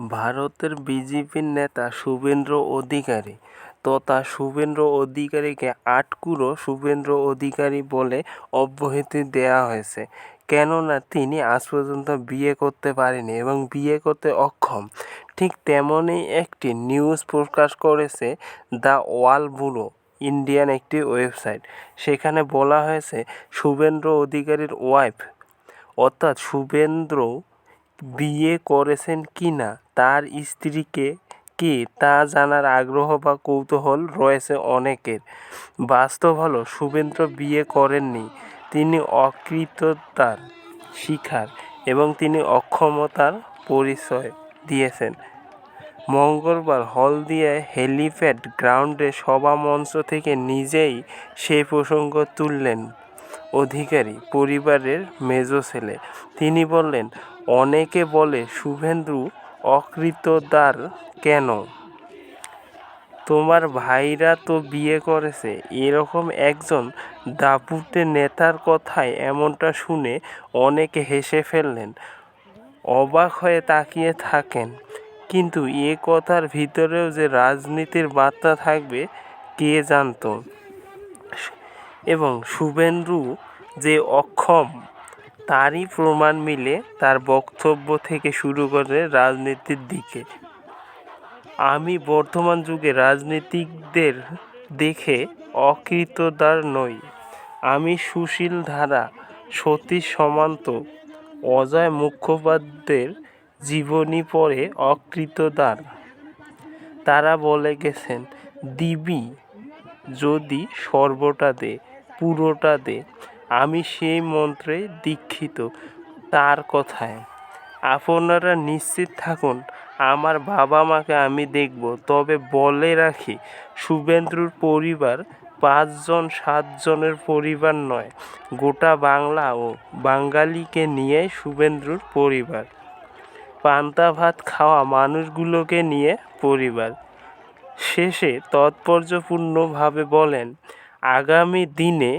ভারতের বিজেপির নেতা শুভেন্দু অধিকারী তথা শুভেন্দু অধিকারীকে আটকুড়ো শুভেন্দু অধিকারী বলে অব্যাহতি দেওয়া হয়েছে, কেননা তিনি আজ পর্যন্ত বিয়ে করতে পারেনি এবং বিয়ে করতে অক্ষম। ঠিক তেমনই একটি নিউজ প্রকাশ করেছে দ্য ওয়াল ব্যুরো ইন্ডিয়ান একটি ওয়েবসাইট। সেখানে বলা হয়েছে শুভেন্দু অধিকারীর ওয়াইফ অর্থাৎ শুভেন্দু বিয়ে করেছেন কি না তার স্ত্রীকে কে তা জানার আগ্রহ বা কৌতূহল রয়েছে অনেকের। বাস্তব হলো শুভেন্দু বিয়ে করেননি, তিনি অকৃতজ্ঞতার শিকার এবং তিনি অক্ষমতার পরিচয় দিয়েছেন। মঙ্গলবার হলদিয়া হেলিপ্যাড গ্রাউন্ডে সভামঞ্চ থেকে নিজেই সেই প্রসঙ্গ তুললেন অধিকারী পরিবারের মেজো ছেলে। তিনি বললেন, অনেকে বলে শুভেন্দু অকৃতদার কেন? তোমার ভাইরা তো বিয়ে করেছে। এরকম একজন দাপুটে নেতার কথায় এমনটা শুনে অনেকে হেসে ফেললেন, অবাক হয়ে তাকিয়ে থাকেন। কিন্তু এ কথার ভিতরেও যে রাজনীতির বার্তা থাকবে কে জানত। এবং শুভেন্দু যে অক্ষম তারই প্রমাণ মিলে তার বক্তব্য থেকে শুরু করে রাজনীতির দিকে। আমি বর্তমান যুগে রাজনীতিকদের দেখে অকৃতদার নই। আমি সুশীল ধারা, সতীশ সামন্ত, অজয় মুখোপাধ্যায়ের জীবনী পড়ে অকৃতদার। তারা বলে গেছেন, দিবি যদি সর্বটা দে, পুরোটা দে। আমি সেই মন্ত্রে দীক্ষিত তার কথায়। আপনারা নিশ্চিত থাকুন, আমার বাবা মাকে আমি দেখব। তবে বলে রাখি, শুভেন্দুর পরিবার 5 জন 7 জনের পরিবার নয়, গোটা বাংলা ও বাঙালিকে নিয়ে শুভেন্দুর পরিবার। পান্তা ভাত খাওয়া মানুষগুলোকে নিয়ে পরিবার। শেষে তাৎপর্যপূর্ণভাবে বলেন, আগামী দিনে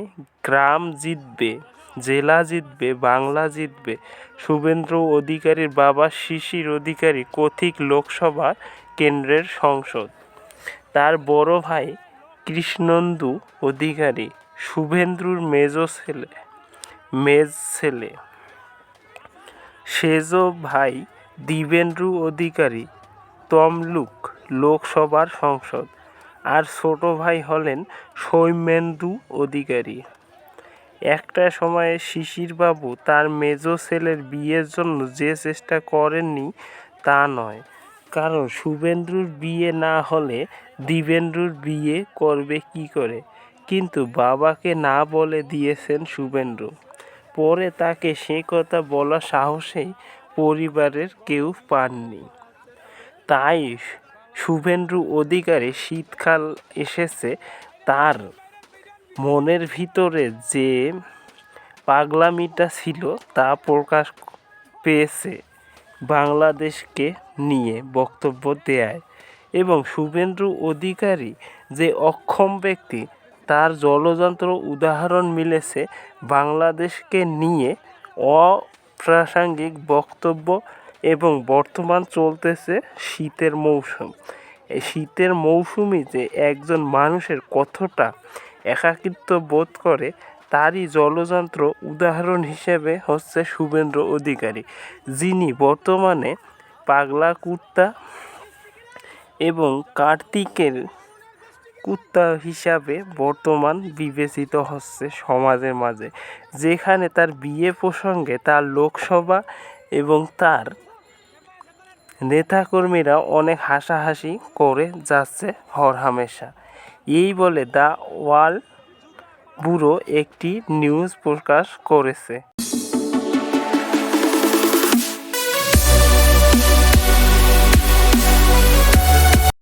গ্রাম জিতবে, জেলা জিতবে, বাংলা জিতবে। শুভেন্দু অধিকারীর বাবা শিশির অধিকারী কথিক লোকসভা কেন্দ্রের সাংসদ। তার বড় ভাই কৃষ্ণেন্দু অধিকারী শুভেন্দুর মেজ ছেলে। সেজ ভাই দিব্যেন্দু অধিকারী তমলুক লোকসভার সাংসদ। আর ছোট ভাই হলেন সৌমেন্দু অধিকারী। একটা সময়ে শিশিরবাবু তার মেজ ছেলের বিয়ের জন্য যে চেষ্টা করেননি তা নয়, কারণ শুভেন্দুর বিয়ে না হলে দিব্যেন্দুর বিয়ে করবে কী করে। কিন্তু বাবাকে না বলে দিয়েছেন শুভেন্দু। পরে তাকে সে কথা বলার সাহসেই পরিবারের কেউ পাননি। তাই শুভেন্দু অধিকারী শীতকাল এসেছে তার মনের ভিতরে যে পাগলামিটা ছিল তা প্রকাশ পেয়েছে বাংলাদেশকে নিয়ে বক্তব্য দেয়ায়। এবং শুভেন্দু অধিকারী যে অক্ষম ব্যক্তি তার জ্বলজ্যান্ত উদাহরণ মিলেছে বাংলাদেশকে নিয়ে অপ্রাসঙ্গিক বক্তব্য। এবং বর্তমান চলতেছে শীতের মৌসুম। এই শীতের মৌসুমে যে একজন মানুষের কতটা একাকিত্ব বোধ করে তারই জ্বলজ্যান্ত উদাহরণ হিসেবে হচ্ছে শুভেন্দু অধিকারী, যিনি বর্তমানে পাগলা কুত্তা এবং কার্তিকের কুত্তা হিসাবে বর্তমান বিবেচিত হচ্ছে সমাজের মাঝে। যেখানে তার বিয়ে প্রসঙ্গে তার লোকসভা এবং তার নেতাকর্মীরা অনেক হাসাহাসি করে যাচ্ছে হরহামেশা। এই বলে দ্য ওয়াল ব্যুরো একটি নিউজ প্রকাশ করেছে।